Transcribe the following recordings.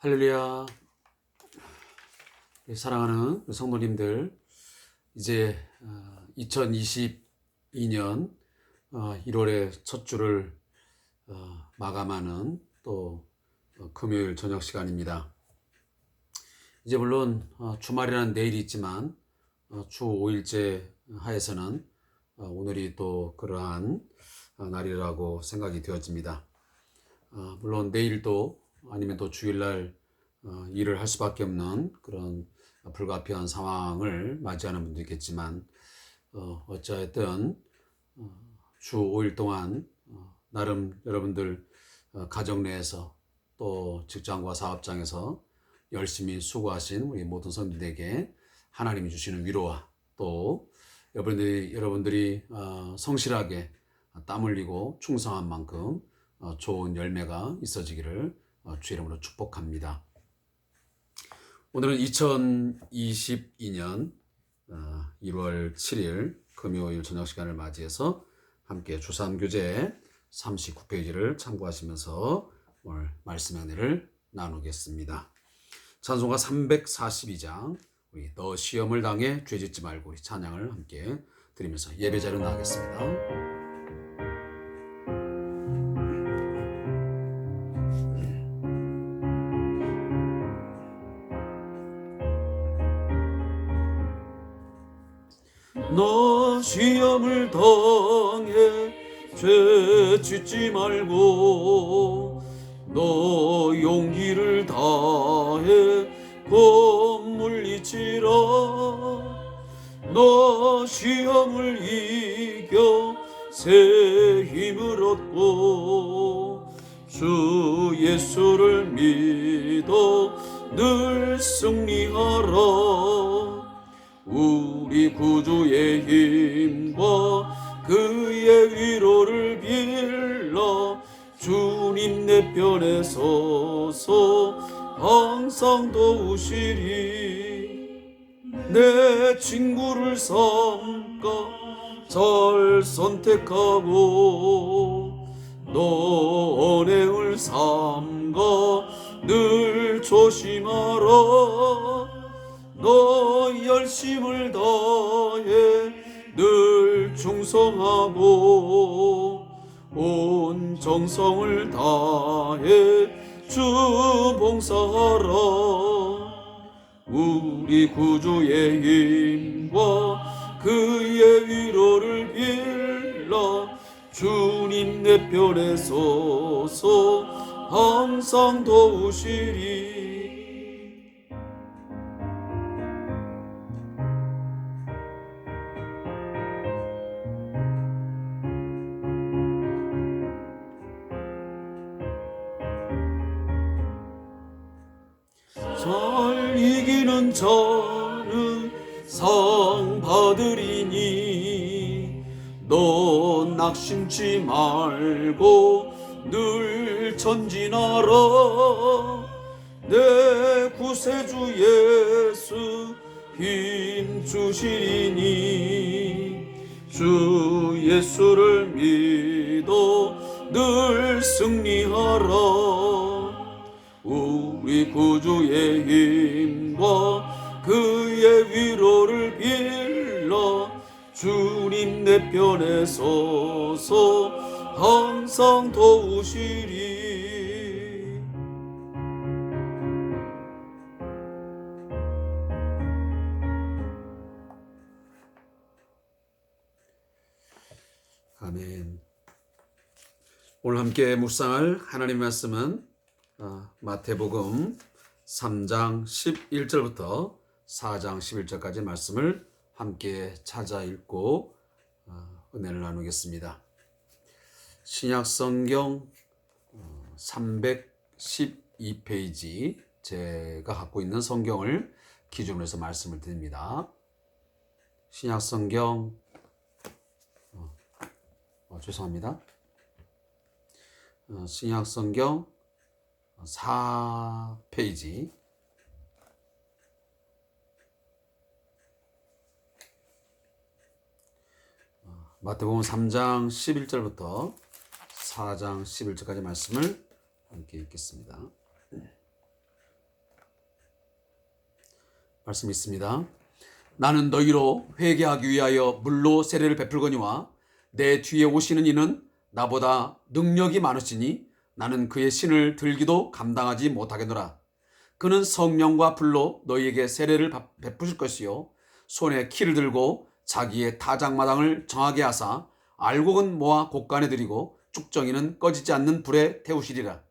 할렐루야. 사랑하는 성도님들, 이제 2022년 1월의 첫 주를 마감하는 또 금요일 저녁 시간입니다. 이제 물론 주말이라는 내일이 있지만 주 5일째 하에서는 오늘이 또 그러한 날이라고 생각이 되어집니다. 물론 내일도 아니면 또 주일날 일을 할 수밖에 없는 그런 불가피한 상황을 맞이하는 분도 있겠지만 어찌하였든 주 5일 동안 나름 여러분들 가정 내에서 또 직장과 사업장에서 열심히 수고하신 우리 모든 성도들에게 하나님이 주시는 위로와 또 여러분들이 성실하게 땀 흘리고 충성한 만큼 좋은 열매가 있어지기를 주의 이름으로 축복합니다. 오늘은 2022년 1월 7일 금요일 저녁 시간을 맞이해서 함께 주3교재 39페이지를 참고하시면서 오늘 말씀의 은혜를 나누겠습니다. 찬송가 342장 우리 너 시험을 당해 죄짓지 말고 우리 찬양을 함께 드리면서 예배자를 나가겠습니다. 너 시험을 당해 죄 짓지 말고 너 용기를 다해 겁 물리치라. 너 시험을 이겨 새 힘을 얻고 주 예수를 믿어 늘 승리하라. 우리 구주의 힘과 그의 위로를 빌라. 주님 내 편에 서서 항상 도우시리. 내 친구를 삼가 잘 선택하고 너 언행을 삼가 늘 조심하라. 너 열심을 다해 늘 충성하고 온 정성을 다해 주 봉사하라. 우리 구주의 힘과 그의 위로를 빌라. 주님 내 편에 서서 항상 도우시리. 잘 이기는 자는 상 받으리니 너 낙심치 말고 늘 전진하라. 내 구세주 예수 힘 주시리니 주 예수를 믿어 늘 승리하라. 우리 구주의 힘과 그의 위로를 빌라. 주님 내 편에 서서 항상 도우시리. 아멘. 오늘 함께 묵상할 하나님의 말씀은 마태복음 3장 11절부터 4장 11절까지 말씀을 함께 찾아 읽고 은혜를 나누겠습니다. 신약성경 312페이지 제가 갖고 있는 성경을 기준으로 해서 말씀을 드립니다. 신약성경 죄송합니다. 신약성경 4페이지 마태복음 3장 11절부터 4장 11절까지 말씀을 함께 읽겠습니다. 말씀이 있습니다. 나는 너희로 회개하기 위하여 물로 세례를 베풀거니와 내 뒤에 오시는 이는 나보다 능력이 많으시니 나는 그의 신을 들기도 감당하지 못하겠노라. 그는 성령과 불로 너희에게 세례를 베푸실 것이요 손에 키를 들고 자기의 타작마당을 정하게 하사 알곡은 모아 곡간에 들이고 쭉정이는 꺼지지 않는 불에 태우시리라.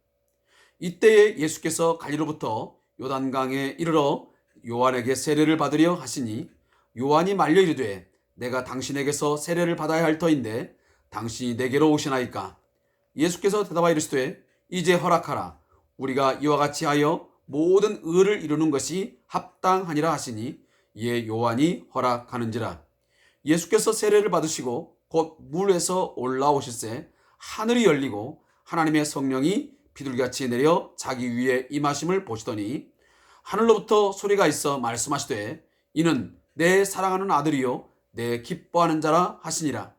이때에 예수께서 갈리로부터 요단강에 이르러 요한에게 세례를 받으려 하시니 요한이 말려 이르되 내가 당신에게서 세례를 받아야 할 터인데 당신이 내게로 오시나이까. 예수께서 대답하여 이르시되 이제 허락하라. 우리가 이와 같이 하여 모든 의를 이루는 것이 합당하니라 하시니 이에 요한이 허락하는지라. 예수께서 세례를 받으시고 곧 물에서 올라오실새 하늘이 열리고 하나님의 성령이 비둘기같이 내려 자기 위에 임하심을 보시더니 하늘로부터 소리가 있어 말씀하시되 이는 내 사랑하는 아들이요 내 기뻐하는 자라 하시니라.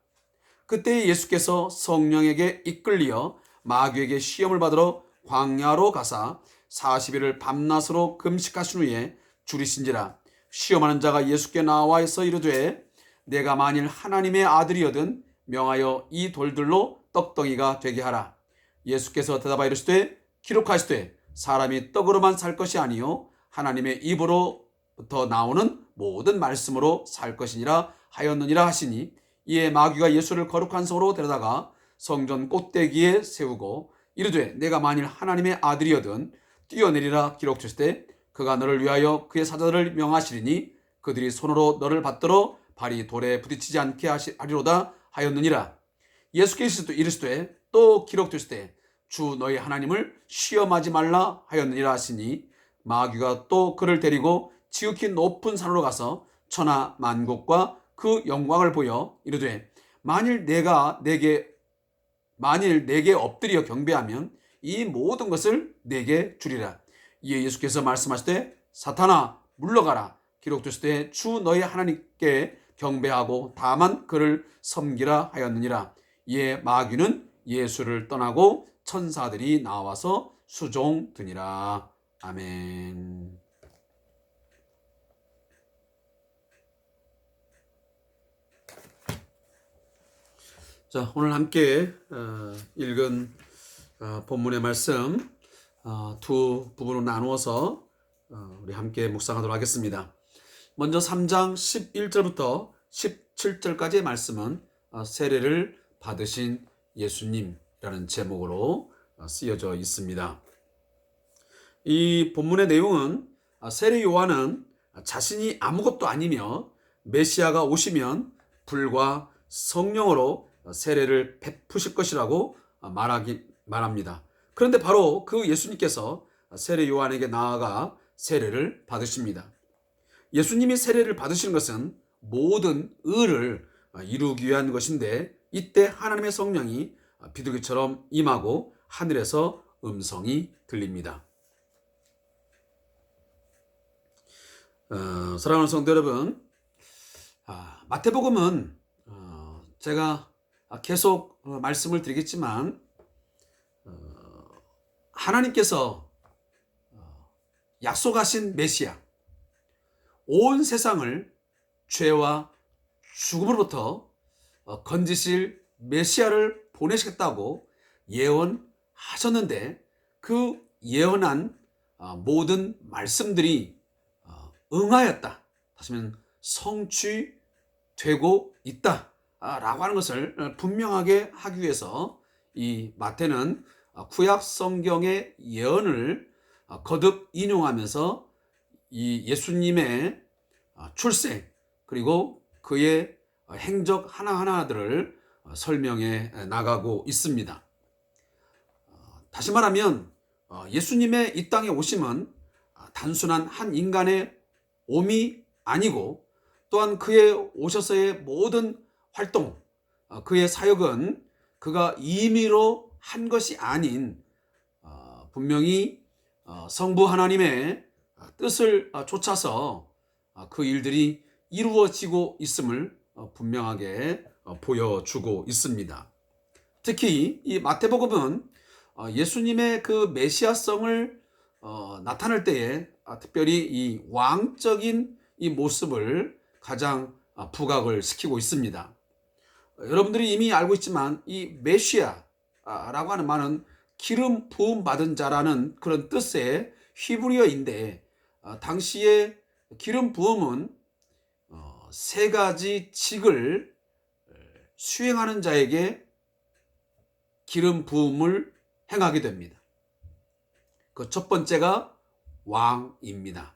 그때 예수께서 성령에게 이끌리어 마귀에게 시험을 받으러 광야로 가사 40일을 밤낮으로 금식하신 후에 줄이신지라. 시험하는 자가 예수께 나와서 이르되 내가 만일 하나님의 아들이거든 명하여 이 돌들로 떡덩이가 되게 하라. 예수께서 대답하여 이르시되 기록하시되 사람이 떡으로만 살 것이 아니요 하나님의 입으로부터 나오는 모든 말씀으로 살 것이니라 하였느니라 하시니 이에 마귀가 예수를 거룩한 성으로 데려다가 성전 꼭대기에 세우고 이르되 내가 만일 하나님의 아들이거든 뛰어내리라. 기록되실 때 그가 너를 위하여 그의 사자들을 명하시리니 그들이 손으로 너를 받들어 발이 돌에 부딪히지 않게 하리로다 하였느니라. 예수께서 이르시되 또 기록되실 때 주 너희 하나님을 시험하지 말라 하였느니라 하시니 마귀가 또 그를 데리고 지극히 높은 산으로 가서 천하 만국과 그 영광을 보여 이르되 만일 내게 엎드려 경배하면 이 모든 것을 내게 주리라. 이에 예수께서 말씀하시되 사탄아 물러가라. 기록되실 때 주 너희 하나님께 경배하고 다만 그를 섬기라 하였느니라. 이에 마귀는 예수를 떠나고 천사들이 나와서 수종드니라. 아멘. 자, 오늘 함께 읽은 본문의 말씀 두 부분으로 나누어서 우리 함께 묵상하도록 하겠습니다. 먼저 3장 11절부터 17절까지의 말씀은 세례를 받으신 예수님이라는 제목으로 쓰여져 있습니다. 이 본문의 내용은 세례 요한은 자신이 아무것도 아니며 메시아가 오시면 불과 성령으로 세례를 베푸실 것이라고 말합니다. 그런데 바로 그 예수님께서 세례 요한에게 나아가 세례를 받으십니다. 예수님이 세례를 받으시는 것은 모든 의를 이루기 위한 것인데 이때 하나님의 성령이 비둘기처럼 임하고 하늘에서 음성이 들립니다. 사랑하는 성도 여러분, 마태복음은 제가 계속 말씀을 드리겠지만 하나님께서 약속하신 메시아, 온 세상을 죄와 죽음으로부터 건지실 메시아를 보내시겠다고 예언하셨는데 그 예언한 모든 말씀들이 응하였다. 다시 말하면 성취되고 있다 라고 하는 것을 분명하게 하기 위해서 이 마태는 구약 성경의 예언을 거듭 인용하면서 이 예수님의 출생 그리고 그의 행적 하나하나들을 설명해 나가고 있습니다. 다시 말하면 예수님의 이 땅에 오심은 단순한 한 인간의 옴이 아니고 또한 그의 오셔서의 모든 활동, 그의 사역은 그가 임의로 한 것이 아닌 분명히 성부 하나님의 뜻을 쫓아서 그 일들이 이루어지고 있음을 분명하게 보여주고 있습니다. 특히 이 마태복음은 예수님의 그 메시아성을 나타날 때에 특별히 이 왕적인 이 모습을 가장 부각을 시키고 있습니다. 여러분들이 이미 알고 있지만 이 메시아라고 하는 말은 기름 부음 받은 자라는 그런 뜻의 히브리어인데, 당시에 기름 부음은 세 가지 직을 수행하는 자에게 기름 부음을 행하게 됩니다. 그 첫 번째가 왕입니다.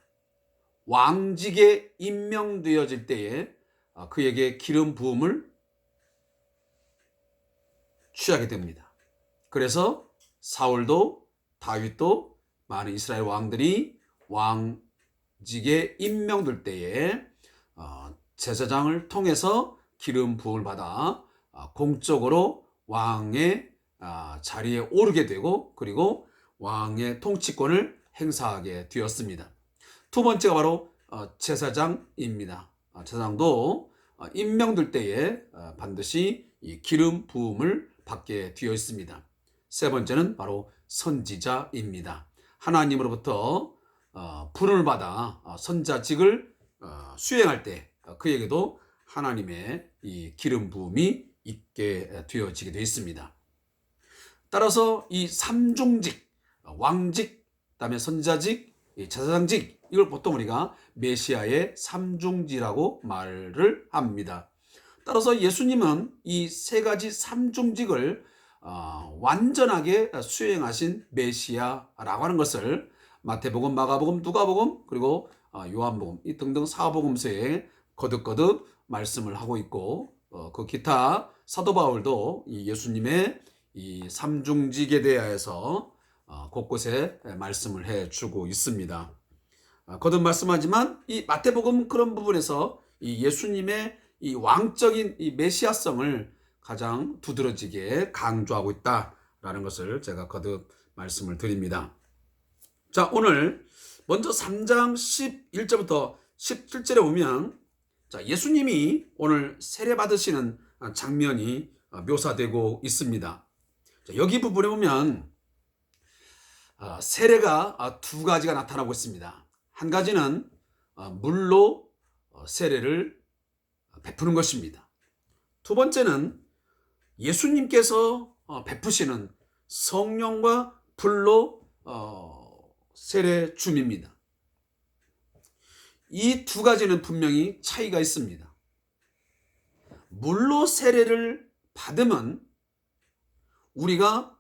왕직에 임명되어질 때에 그에게 기름 부음을 취하게 됩니다. 그래서 사울도 다윗도 많은 이스라엘 왕들이 왕직에 임명될 때에 제사장을 통해서 기름 부음을 받아 공적으로 왕의 자리에 오르게 되고, 그리고 왕의 통치권을 행사하게 되었습니다. 두 번째가 바로 제사장입니다. 제사장도 임명될 때에 반드시 이 기름 부음을 받게 되어 있습니다. 세 번째는 바로 선지자입니다. 하나님으로부터 부름을 받아 선자직을 수행할 때 그에게도 하나님의 이 기름 부음이 있게 되어지게 되어 있습니다. 따라서 이 삼중직, 왕직, 그다음에 선자직, 제사장직, 이걸 보통 우리가 메시아의 삼중지라고 말을 합니다. 따라서 예수님은 이 세 가지 삼중직을 완전하게 수행하신 메시아라고 하는 것을 마태복음, 마가복음, 누가복음, 그리고 요한복음 이 등등 사복음서에 거듭거듭 말씀을 하고 있고, 그 기타 사도 바울도 이 예수님의 이 삼중직에 대하여서 곳곳에 말씀을 해주고 있습니다. 거듭 말씀하지만 이 마태복음 그런 부분에서 이 예수님의 이 왕적인 이 메시아성을 가장 두드러지게 강조하고 있다라는 것을 제가 거듭 말씀을 드립니다. 자, 오늘 먼저 3장 11절부터 17절에 보면, 자, 예수님이 오늘 세례 받으시는 장면이 묘사되고 있습니다. 자, 여기 부분에 보면 세례가 두 가지가 나타나고 있습니다. 한 가지는 물로 세례를 베푸는 것입니다. 두 번째는 예수님께서 베푸시는 성령과 불로 세례 줌입니다. 이 두 가지는 분명히 차이가 있습니다. 물로 세례를 받으면 우리가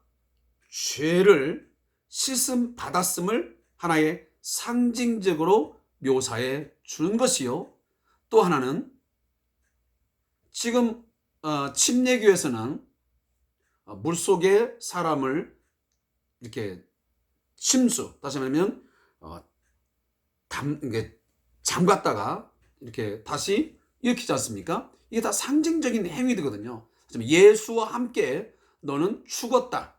죄를 씻음 받았음을 하나의 상징적으로 묘사해 주는 것이요, 또 하나는 지금 침례교에서는 물속에 사람을 이렇게 침수, 다시 말하면 잠갔다가 이렇게 다시 일으키지 않습니까? 이게 다 상징적인 행위거든요. 예수와 함께 너는 죽었다,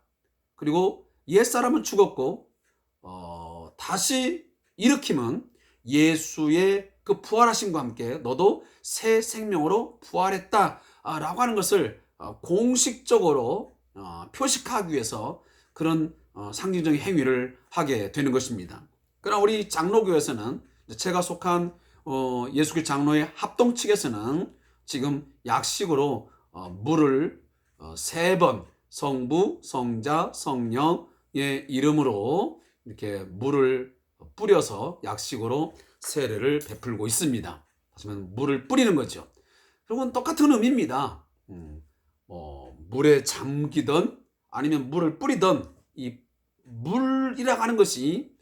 그리고 옛사람은 죽었고 다시 일으키면 예수의 그 부활하심과 함께 너도 새 생명으로 부활했다 라고 하는 것을 공식적으로 표식하기 위해서 그런 상징적인 행위를 하게 되는 것입니다. 그러나 우리 장로교에서는, 제가 속한 예수교 장로의 합동 측에서는 지금 약식으로 물을 3번 성부, 성자, 성령의 이름으로 이렇게 물을 뿌려서 약식으로 세례를 베풀고 있습니다. 하지만 물을 뿌리는 거죠. 그리고 똑같은 의미입니다. 물에 잠기던 아니면 물을 뿌리던 이 물이라고 하는 것이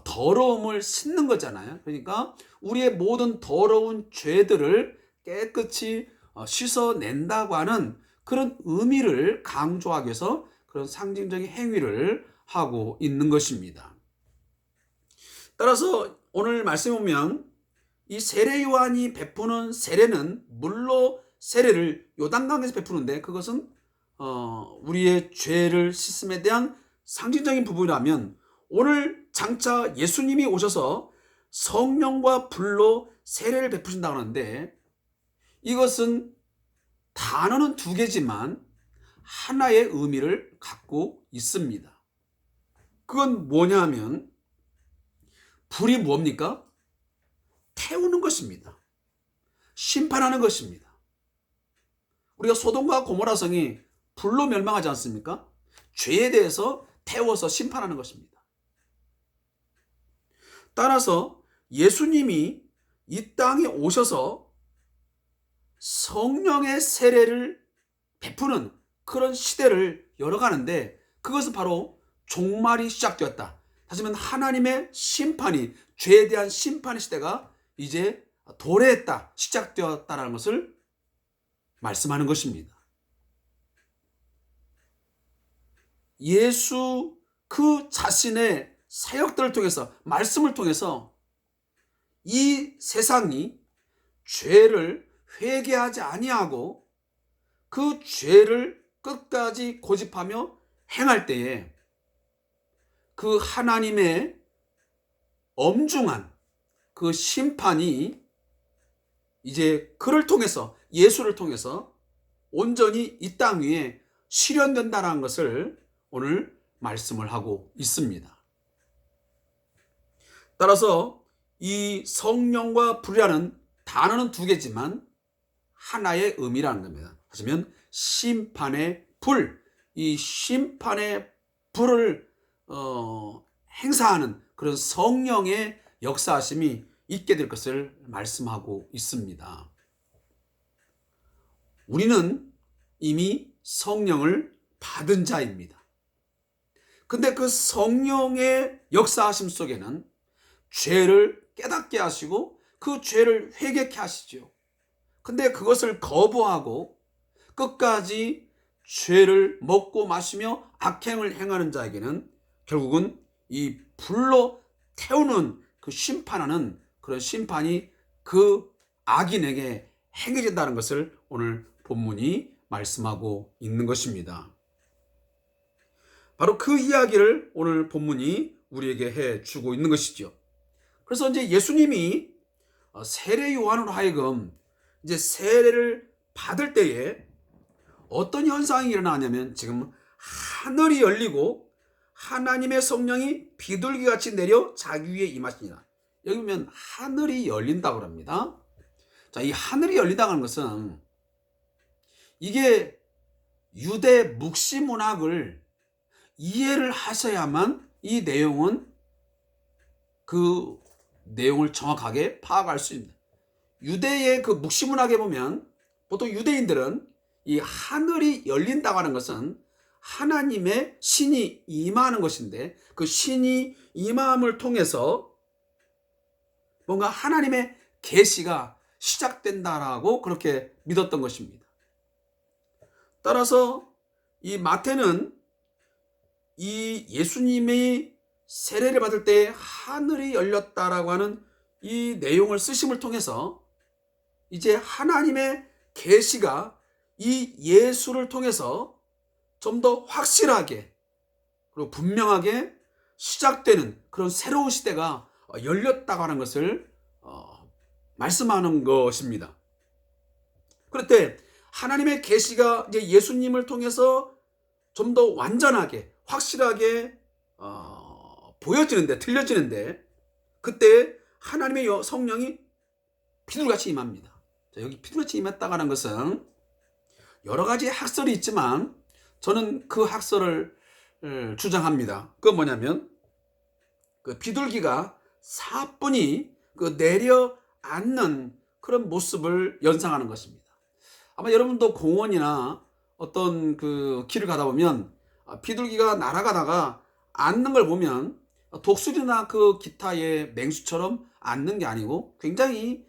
더러움을 씻는 거잖아요. 그러니까 우리의 모든 더러운 죄들을 깨끗이 씻어낸다고 하는 그런 의미를 강조하기 위해서 그런 상징적인 행위를 하고 있는 것입니다. 따라서 오늘 말씀에 보면 이 세례 요한이 베푸는 세례는 물로 세례를 요단강에서 베푸는데, 그것은 우리의 죄를 씻음에 대한 상징적인 부분이라면, 오늘 장차 예수님이 오셔서 성령과 불로 세례를 베푸신다고 하는데, 이것은 단어는 2개지만 하나의 의미를 갖고 있습니다. 그건 뭐냐 하면 불이 뭡니까? 태우는 것입니다. 심판하는 것입니다. 우리가 소돔과 고모라 성이 불로 멸망하지 않습니까? 죄에 대해서 태워서 심판하는 것입니다. 따라서 예수님이 이 땅에 오셔서 성령의 세례를 베푸는 그런 시대를 열어가는데, 그것은 바로 종말이 시작되었다. 다시 말하면 하나님의 심판이, 죄에 대한 심판의 시대가 이제 도래했다, 시작되었다라는 것을 말씀하는 것입니다. 예수 그 자신의 사역들을 통해서, 말씀을 통해서 이 세상이 죄를 회개하지 아니하고 그 죄를 끝까지 고집하며 행할 때에 그 하나님의 엄중한 그 심판이 이제 그를 통해서, 예수를 통해서 온전히 이 땅 위에 실현된다는 것을 오늘 말씀을 하고 있습니다. 따라서 이 성령과 불이라는 단어는 두 개지만 하나의 의미라는 겁니다. 하시면 심판의 불, 이 심판의 불을 행사하는 그런 성령의 역사하심이 있게 될 것을 말씀하고 있습니다. 우리는 이미 성령을 받은 자입니다. 근데 그 성령의 역사하심 속에는 죄를 깨닫게 하시고 그 죄를 회개케 하시죠. 근데 그것을 거부하고 끝까지 죄를 먹고 마시며 악행을 행하는 자에게는 결국은 이 불로 태우는 그 심판하는 그런 심판이 그 악인에게 행해진다는 것을 오늘 본문이 말씀하고 있는 것입니다. 바로 그 이야기를 오늘 본문이 우리에게 해주고 있는 것이죠. 그래서 이제 예수님이 세례 요한으로 하여금 이제 세례를 받을 때에 어떤 현상이 일어나냐면, 지금 하늘이 열리고 하나님의 성령이 비둘기같이 내려 자기 위에 임하시니라. 여기 보면 하늘이 열린다고 합니다. 자, 이 하늘이 열린다는 것은 이게 유대 묵시 문학을 이해를 하셔야만 이 내용은 그 내용을 정확하게 파악할 수 있는, 유대의 그 묵시 문학에 보면 보통 유대인들은 이 하늘이 열린다고 하는 것은 하나님의 신이 임하는 것인데, 그 신이 임함을 통해서 뭔가 하나님의 계시가 시작된다라고 그렇게 믿었던 것입니다. 따라서 이 마태는 이 예수님이 세례를 받을 때 하늘이 열렸다라고 하는 이 내용을 쓰심을 통해서 이제 하나님의 계시가 이 예수를 통해서 좀 더 확실하게 그리고 분명하게 시작되는 그런 새로운 시대가 열렸다고 하는 것을 말씀하는 것입니다. 그럴 때 하나님의 계시가 이제 예수님을 통해서 좀 더 완전하게 확실하게 보여지는데, 들려지는데, 그때 하나님의 성령이 비둘기같이 임합니다. 자, 여기 비둘기같이 임했다고 하는 것은 여러 가지 학설이 있지만 저는 그 학설을 주장합니다. 그건 뭐냐면, 그 비둘기가 사뿐히 그 내려앉는 그런 모습을 연상하는 것입니다. 아마 여러분도 공원이나 어떤 그 길을 가다 보면 비둘기가 날아가다가 앉는 걸 보면 독수리나 그 기타의 맹수처럼 앉는 게 아니고 굉장히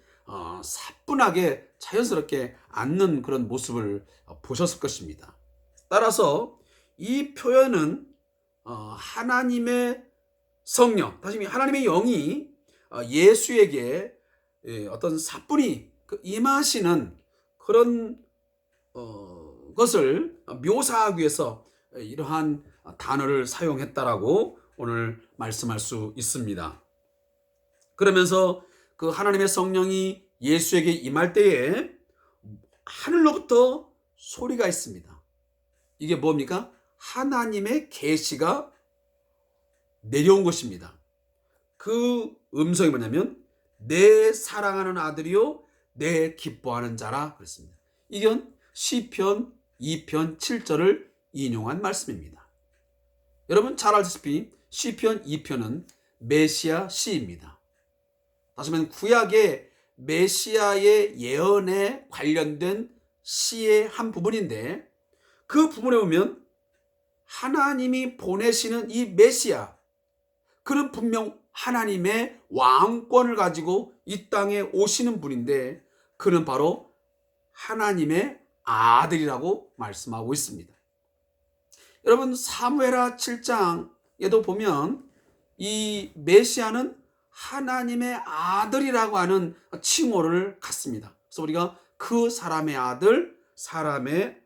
사뿐하게 자연스럽게 앉는 그런 모습을 보셨을 것입니다. 따라서 이 표현은 하나님의 성령, 다시 말해 하나님의 영이 예수에게 어떤 사뿐히 임하시는 그런 것을 묘사하기 위해서 이러한 단어를 사용했다라고 오늘 말씀할 수 있습니다. 그러면서 그 하나님의 성령이 예수에게 임할 때에 하늘로부터 소리가 있습니다. 이게 뭡니까? 하나님의 계시가 내려온 것입니다. 그 음성이 뭐냐면 내 사랑하는 아들이요 내 기뻐하는 자라 그랬습니다. 이건 시편 2편 7절을 인용한 말씀입니다. 여러분 잘 알다시피 시편 2편은 메시아 시입니다. 다시 말하면 구약의 메시아의 예언에 관련된 시의 한 부분인데, 그 부분에 보면 하나님이 보내시는 이 메시아, 그는 분명 하나님의 왕권을 가지고 이 땅에 오시는 분인데, 그는 바로 하나님의 아들이라고 말씀하고 있습니다. 여러분 사무엘하 7장에도 보면 이 메시아는 하나님의 아들이라고 하는 칭호를 갖습니다. 그래서 우리가 그 사람의 아들, 사람의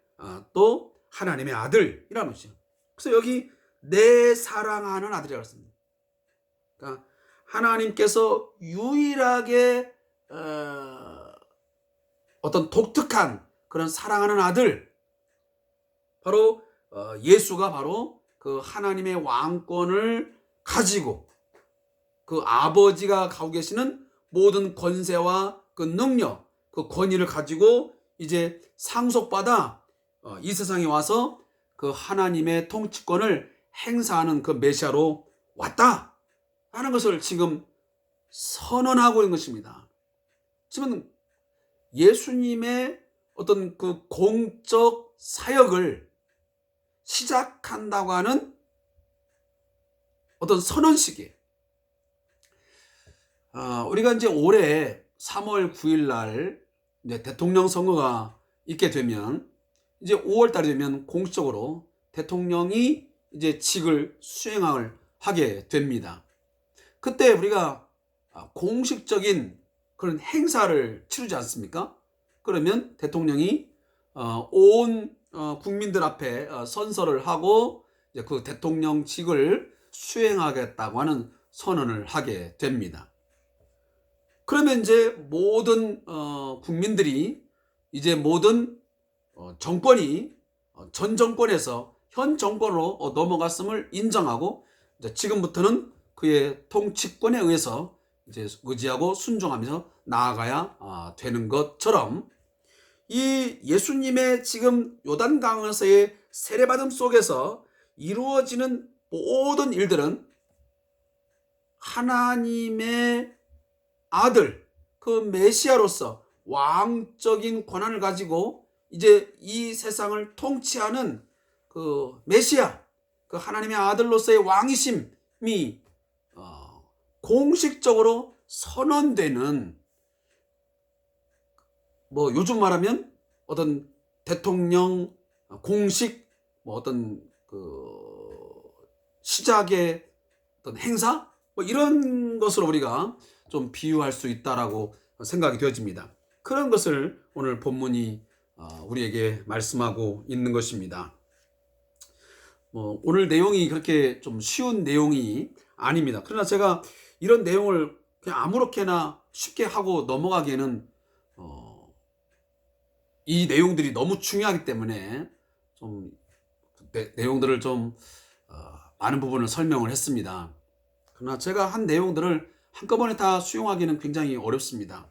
또 하나님의 아들이라는 것이죠. 그래서 여기 내 사랑하는 아들이라고 했습니다. 그러니까 하나님께서 유일하게 어떤 독특한 그런 사랑하는 아들, 바로 예수가 바로 그 하나님의 왕권을 가지고 그 아버지가 가지고 계시는 모든 권세와 그 능력, 그 권위를 가지고 이제 상속받아 이 세상에 와서 그 하나님의 통치권을 행사하는 그 메시아로 왔다 하는 것을 지금 선언하고 있는 것입니다. 지금 예수님의 어떤 그 공적 사역을 시작한다고 하는 어떤 선언식이에요. 우리가 이제 올해 3월 9일 날 이제 대통령 선거가 있게 되면 이제 5월 달이 되면 공식적으로 대통령이 이제 직을 수행을 하게 됩니다. 그때 우리가 공식적인 그런 행사를 치르지 않습니까? 그러면 대통령이 온 국민들 앞에 선서를 하고 이제 그 대통령직을 수행하겠다고 하는 선언을 하게 됩니다. 그러면 이제 모든 국민들이 이제 모든 정권이 전 정권에서 현 정권으로 넘어갔음을 인정하고 이제 지금부터는 그의 통치권에 의해서 이제 의지하고 순종하면서 나아가야 되는 것처럼, 이 예수님의 지금 요단강에서의 세례받음 속에서 이루어지는 모든 일들은 하나님의 아들, 그 메시아로서 왕적인 권한을 가지고 이제 이 세상을 통치하는 그 메시아, 그 하나님의 아들로서의 왕이심이 공식적으로 선언되는, 뭐 요즘 말하면 어떤 대통령 공식 뭐 어떤 그 시작의 어떤 행사 뭐 이런 것으로 우리가 좀 비유할 수 있다라고 생각이 되어집니다. 그런 것을 오늘 본문이 우리에게 말씀하고 있는 것입니다. 뭐 오늘 내용이 그렇게 좀 쉬운 내용이 아닙니다. 그러나 제가 이런 내용을 그냥 아무렇게나 쉽게 하고 넘어가기에는 이 내용들이 너무 중요하기 때문에 좀 내용들을 좀 많은 부분을 설명을 했습니다. 그러나 제가 한 내용들을 한꺼번에 다 수용하기는 굉장히 어렵습니다.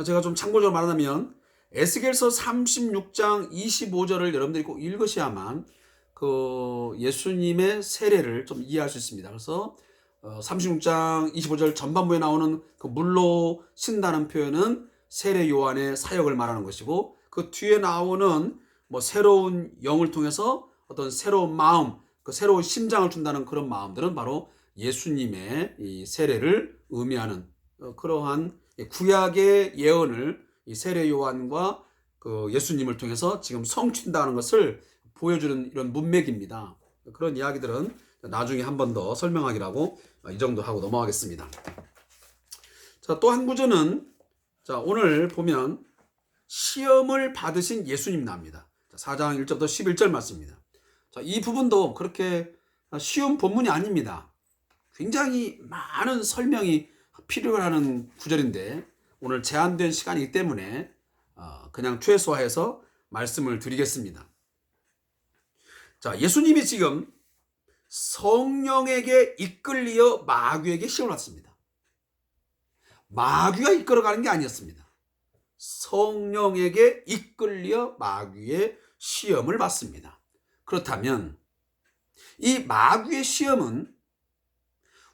제가 좀 참고적으로 말하자면 에스겔서 36장 25절을 여러분들이 꼭 읽으셔야만 그 예수님의 세례를 좀 이해할 수 있습니다. 그래서 36장 25절 전반부에 나오는 그 물로 신다는 표현은 세례 요한의 사역을 말하는 것이고, 그 뒤에 나오는 뭐 새로운 영을 통해서 어떤 새로운 마음, 그 새로운 심장을 준다는 그런 마음들은 바로 예수님의 이 세례를 의미하는 그러한 구약의 예언을 이 세례 요한과 그 예수님을 통해서 지금 성취한다는 것을 보여주는 이런 문맥입니다. 그런 이야기들은 나중에 한 번 더 설명하기라고 이 정도 하고 넘어가겠습니다. 자, 또 한 구절은 자, 오늘 보면 시험을 받으신 예수님 나옵니다. 4장 1절부터 11절 말씀입니다. 자, 이 부분도 그렇게 쉬운 본문이 아닙니다. 굉장히 많은 설명이 필요하는 구절인데 오늘 제한된 시간이기 때문에 그냥 최소화해서 말씀을 드리겠습니다. 자, 예수님이 지금 성령에게 이끌려 마귀에게 시험을 받습니다. 마귀가 이끌어가는 게 아니었습니다. 성령에게 이끌려 마귀의 시험을 받습니다. 그렇다면 이 마귀의 시험은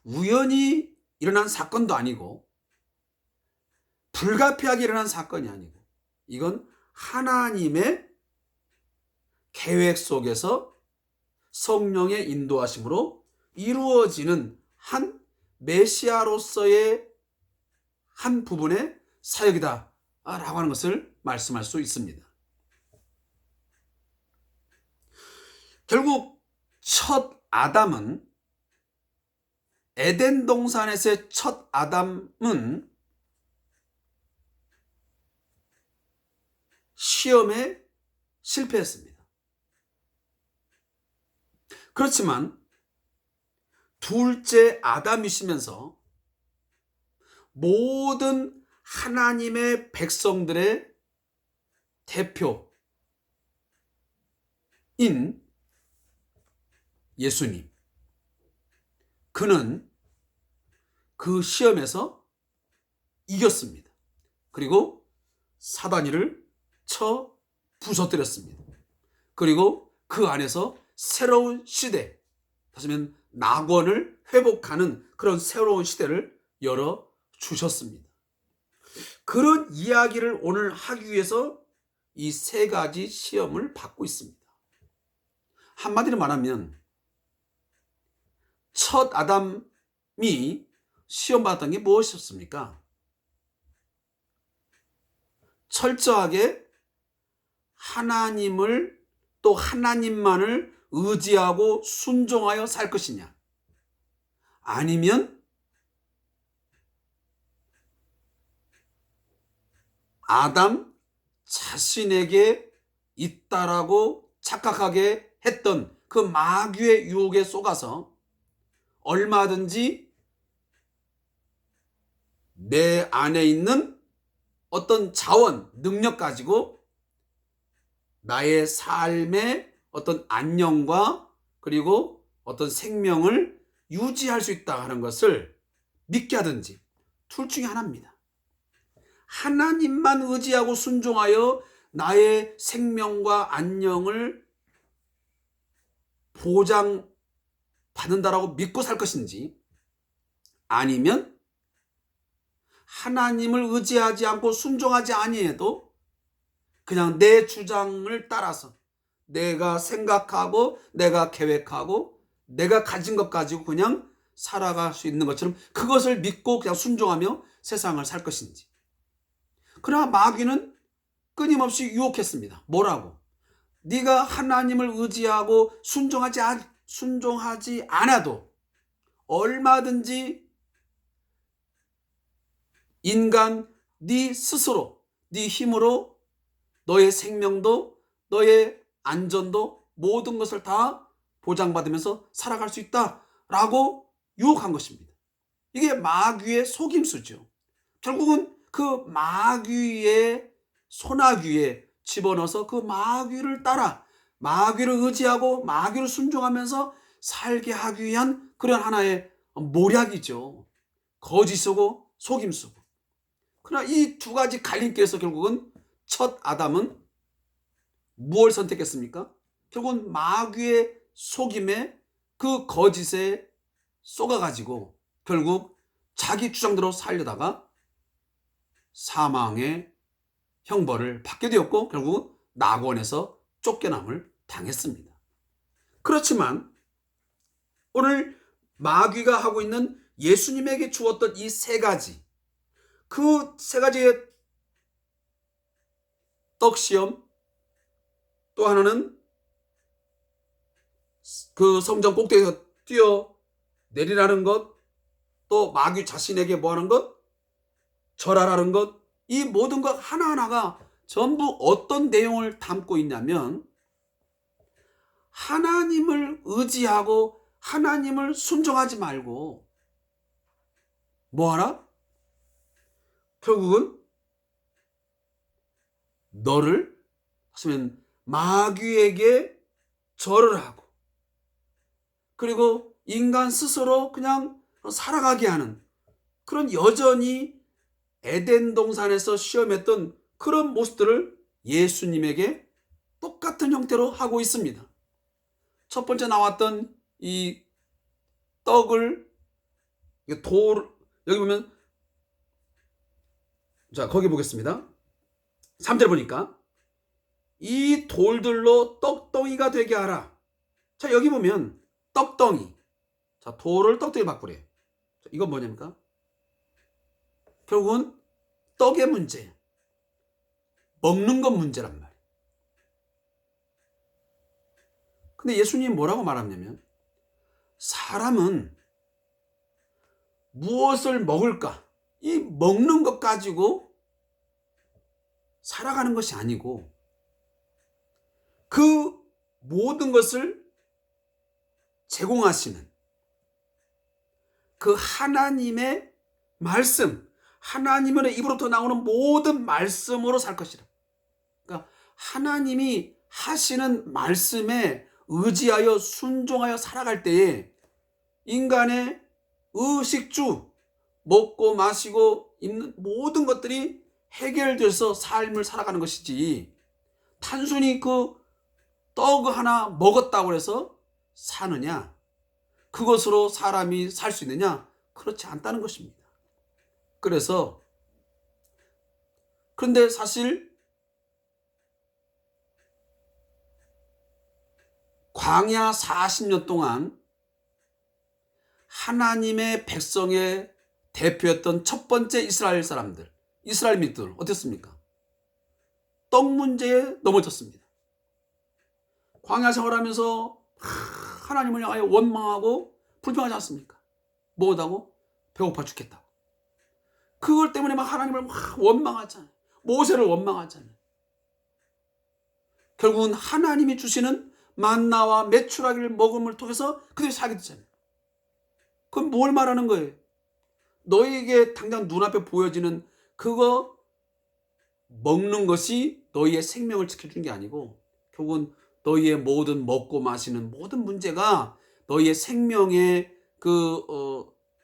우연히 일어난 사건도 아니고 불가피하게 일어난 사건이 아니고 이건 하나님의 계획 속에서 성령의 인도하심으로 이루어지는 한 메시아로서의 한 부분의 사역이다 라고 하는 것을 말씀할 수 있습니다. 결국 첫 아담은 에덴 동산에서의 첫 아담은 시험에 실패했습니다. 그렇지만 둘째 아담이시면서 모든 하나님의 백성들의 대표인 예수님, 그는 그 시험에서 이겼습니다. 그리고 사단이를 쳐 부서뜨렸습니다. 그리고 그 안에서 새로운 시대, 다시 말하면 낙원을 회복하는 그런 새로운 시대를 열어주셨습니다. 그런 이야기를 오늘 하기 위해서 이 세 가지 시험을 받고 있습니다. 한마디로 말하면 첫 아담이 시험받았던 게 무엇이었습니까? 철저하게 하나님을 또 하나님만을 의지하고 순종하여 살 것이냐, 아니면 아담 자신에게 있다라고 착각하게 했던 그 마귀의 유혹에 속아서 얼마든지 내 안에 있는 어떤 자원, 능력 가지고 나의 삶의 어떤 안녕과 그리고 어떤 생명을 유지할 수 있다 하는 것을 믿게 하든지 둘 중에 하나입니다. 하나님만 의지하고 순종하여 나의 생명과 안녕을 보장받는다라고 믿고 살 것인지, 아니면 하나님을 의지하지 않고 순종하지 아니해도 그냥 내 주장을 따라서 내가 생각하고 내가 계획하고 내가 가진 것 가지고 그냥 살아갈 수 있는 것처럼 그것을 믿고 그냥 순종하며 세상을 살 것인지. 그러나 마귀는 끊임없이 유혹했습니다. 뭐라고? 네가 하나님을 의지하고 순종하지 않아도 얼마든지 인간 네 스스로 네 힘으로 너의 생명도 너의 안전도 모든 것을 다 보장받으면서 살아갈 수 있다라고 유혹한 것입니다. 이게 마귀의 속임수죠. 결국은 그 마귀의 소나귀에 집어넣어서 그 마귀를 따라 마귀를 의지하고 마귀를 순종하면서 살게 하기 위한 그런 하나의 모략이죠. 거짓이고 속임수고. 그러나 이 두 가지 갈림길에서 결국은 첫 아담은 무엇을 선택했습니까? 결국은 마귀의 속임에 그 거짓에 속아가지고 결국 자기 주장대로 살려다가 사망의 형벌을 받게 되었고 결국 낙원에서 쫓겨남을 당했습니다. 그렇지만 오늘 마귀가 하고 있는 예수님에게 주었던 이 세 가지, 그 세 가지의 떡시험, 또 하나는 그 성전 꼭대기에서 뛰어 내리라는 것, 또 마귀 자신에게 뭐하는 것, 절하라는 것, 이 모든 것 하나하나가 전부 어떤 내용을 담고 있냐면 하나님을 의지하고 하나님을 순종하지 말고 뭐하라? 결국은 너를 하시면 마귀에게 절을 하고 그리고 인간 스스로 그냥 살아가게 하는 그런 여전히 에덴 동산에서 시험했던 그런 모습들을 예수님에게 똑같은 형태로 하고 있습니다. 첫 번째 나왔던 이 떡을 여기 보면 자 거기 보겠습니다. 3절 보니까 이 돌들로 떡덩이가 되게 하라. 자 여기 보면 떡덩이. 자 돌을 떡덩이 바꾸래. 자, 이건 뭐냐니까? 결국은 떡의 문제, 먹는 것 문제란 말이에요. 근데 예수님이 뭐라고 말하냐면 사람은 무엇을 먹을까? 이 먹는 것 가지고 살아가는 것이 아니고 그 모든 것을 제공하시는 그 하나님의 말씀, 하나님의 입으로부터 나오는 모든 말씀으로 살 것이라. 그러니까 하나님이 하시는 말씀에 의지하여 순종하여 살아갈 때에 인간의 의식주, 먹고 마시고 입는 모든 것들이 해결돼서 삶을 살아가는 것이지 단순히 그 떡 하나 먹었다고 해서 사느냐, 그것으로 사람이 살 수 있느냐, 그렇지 않다는 것입니다. 그런데 사실 광야 40년 동안 하나님의 백성의 대표였던 첫 번째 이스라엘 사람들, 이스라엘 민족들 어땠습니까? 떡 문제에 넘어졌습니다. 광야 생활하면서 하나님을 향하여 원망하고 불평하지 않습니까? 뭐하다고? 배고파 죽겠다고. 그걸 때문에 막 하나님을 막 원망하잖아요. 모세를 원망하잖아요. 결국은 하나님이 주시는 만나와 메추라기를 먹음을 통해서 그들이 살게 되잖아요. 그럼 뭘 말하는 거예요? 너희에게 당장 눈앞에 보여지는 그거 먹는 것이 너희의 생명을 지켜주는 게 아니고 결국은 너희의 모든 먹고 마시는 모든 문제가 너희의 생명의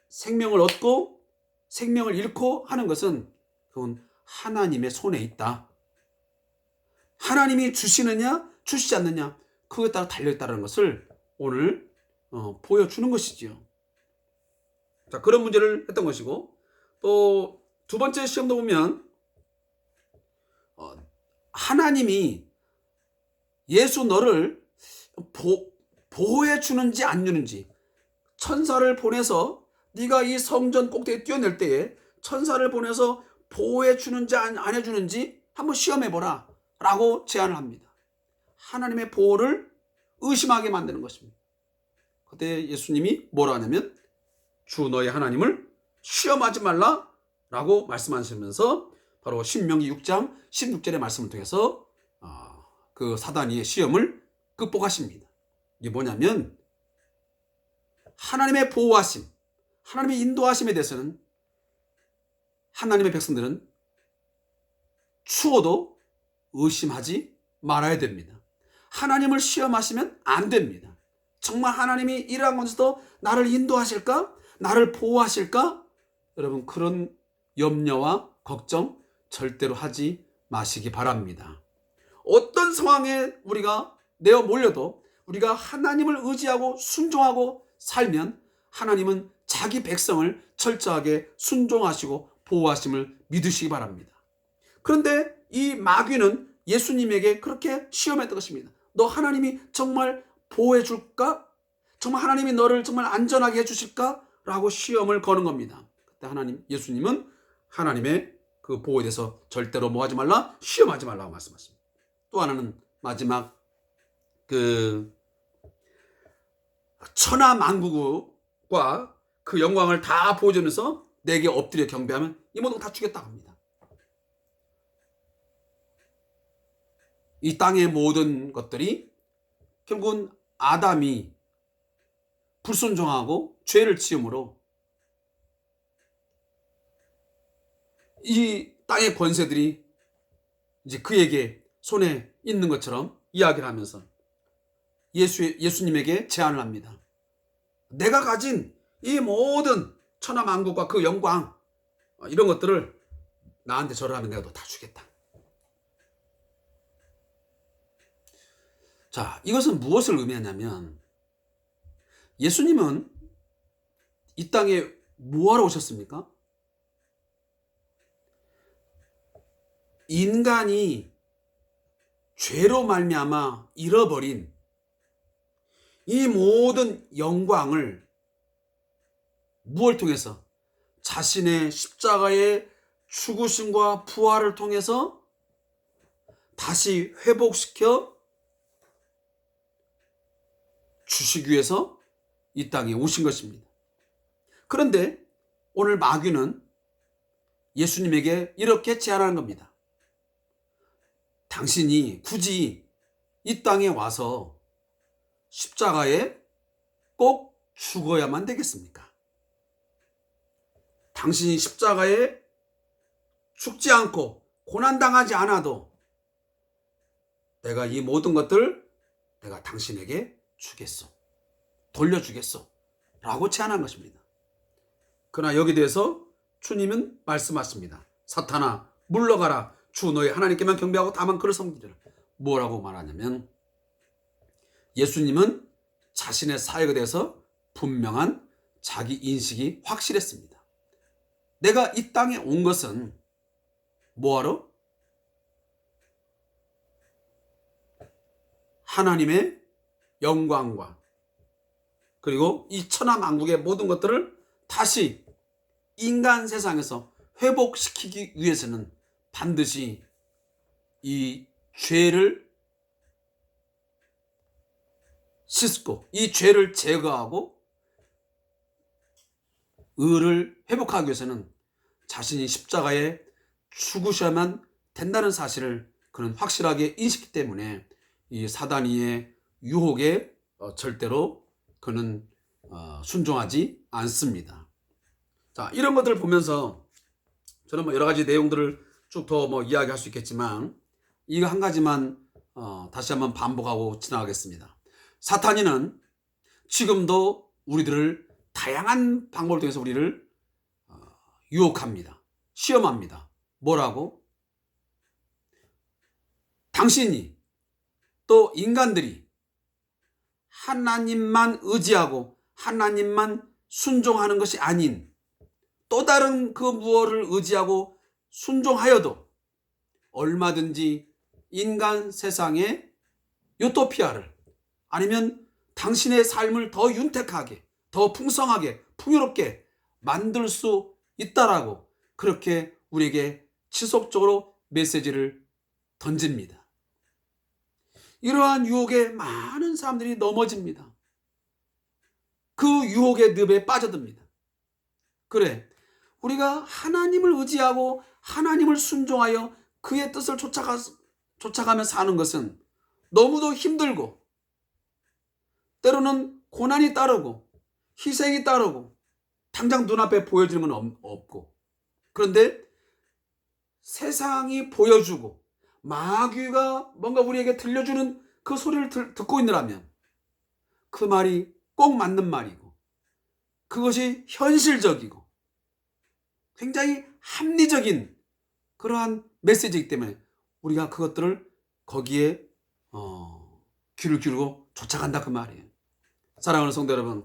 생명을 얻고 생명을 잃고 하는 것은 그건 하나님의 손에 있다. 하나님이 주시느냐 주시지 않느냐 그거에 따라 달려있다는 것을 오늘 보여주는 것이지요. 자, 그런 문제를 했던 것이고 또 두 번째 시험도 보면 하나님이 예수 너를 보호해 주는지 안 주는지 천사를 보내서 네가 이 성전 꼭대기에 뛰어낼 때에 천사를 보내서 보호해 주는지 안 해주는지 한번 시험해보라 라고 제안을 합니다. 하나님의 보호를 의심하게 만드는 것입니다. 그때 예수님이 뭐라 하냐면 주 너의 하나님을 시험하지 말라 라고 말씀하시면서 바로 신명기 6장 16절의 말씀을 통해서 그 사단이의 시험을 극복하십니다. 이게 뭐냐면 하나님의 보호하심, 하나님의 인도하심에 대해서는 하나님의 백성들은 추워도 의심하지 말아야 됩니다. 하나님을 시험하시면 안 됩니다. 정말 하나님이 이러한 것에서도 나를 인도하실까? 나를 보호하실까? 여러분 그런 염려와 걱정 절대로 하지 마시기 바랍니다. 어떤 상황에 우리가 내어 몰려도 우리가 하나님을 의지하고 순종하고 살면 하나님은 자기 백성을 철저하게 순종하시고 보호하심을 믿으시기 바랍니다. 그런데 이 마귀는 예수님에게 그렇게 시험했던 것입니다. 너 하나님이 정말 보호해 줄까? 정말 하나님이 너를 정말 안전하게 해 주실까? 라고 시험을 거는 겁니다. 그때 예수님은 하나님의 그 보호에 대해서 절대로 뭐 하지 말라? 시험하지 말라고 말씀하십니다. 또 하나는 마지막 천하만국과 그 영광을 다 보여주면서 내게 엎드려 경배하면 이 모든 다 주겠다고 합니다. 이 땅의 모든 것들이 결국은 아담이 불순종하고 죄를 지음으로 이 땅의 권세들이 이제 그에게 손에 있는 것처럼 이야기를 하면서 예수님에게 제안을 합니다. 내가 가진 이 모든 천하만국과 그 영광, 이런 것들을 나한테 절하면 내가 너 다 주겠다. 자, 이것은 무엇을 의미하냐면 예수님은 이 땅에 뭐하러 오셨습니까? 인간이 죄로 말미암아 잃어버린 이 모든 영광을 무엇을 통해서? 자신의 십자가의 죽으심과 부활을 통해서 다시 회복시켜 주시기 위해서 이 땅에 오신 것입니다. 그런데 오늘 마귀는 예수님에게 이렇게 제안하는 겁니다. 당신이 굳이 이 땅에 와서 십자가에 꼭 죽어야만 되겠습니까? 당신이 십자가에 죽지 않고 고난당하지 않아도 내가 이 모든 것들 내가 당신에게 주겠소. 돌려주겠소. 라고 제안한 것입니다. 그러나 여기에 대해서 주님은 말씀하십니다. 사탄아 물러가라. 주 너의 하나님께만 경배하고 다만 그를 섬기리라. 뭐라고 말하냐면 예수님은 자신의 사역에 대해서 분명한 자기 인식이 확실했습니다. 내가 이 땅에 온 것은 뭐하러? 하나님의 영광과 그리고 이 천하만국의 모든 것들을 다시 인간 세상에서 회복시키기 위해서는 반드시 이 죄를 씻고 이 죄를 제거하고 의를 회복하기 위해서는 자신이 십자가에 죽으셔야만 된다는 사실을 그는 확실하게 인식했기 때문에 이 사단이의 유혹에 절대로 그는 순종하지 않습니다. 자, 이런 것들을 보면서 저는 여러 가지 내용들을 쭉 더 이야기할 수 있겠지만 이거 한 가지만 다시 한번 반복하고 지나가겠습니다. 사탄이는 지금도 우리들을 다양한 방법을 통해서 우리를 유혹합니다. 시험합니다. 뭐라고? 당신이 또 인간들이 하나님만 의지하고 하나님만 순종하는 것이 아닌 또 다른 그 무엇을 의지하고 순종하여도 얼마든지 인간 세상의 유토피아를 아니면 당신의 삶을 더 윤택하게 더 풍성하게 풍요롭게 만들 수 있다라고 그렇게 우리에게 지속적으로 메시지를 던집니다. 이러한 유혹에 많은 사람들이 넘어집니다. 그 유혹의 늪에 빠져듭니다. 그래, 우리가 하나님을 의지하고 하나님을 순종하여 그의 뜻을 쫓아가며 사는 것은 너무도 힘들고 때로는 고난이 따르고 희생이 따르고 당장 눈앞에 보여지는 건 없고 그런데 세상이 보여주고 마귀가 뭔가 우리에게 들려주는 그 소리를 듣고 있느라면 그 말이 꼭 맞는 말이고 그것이 현실적이고 굉장히 합리적인 그러한 메시지이기 때문에 우리가 그것들을 거기에 귀를 기울이고 쫓아간다 그 말이에요. 사랑하는 성도 여러분,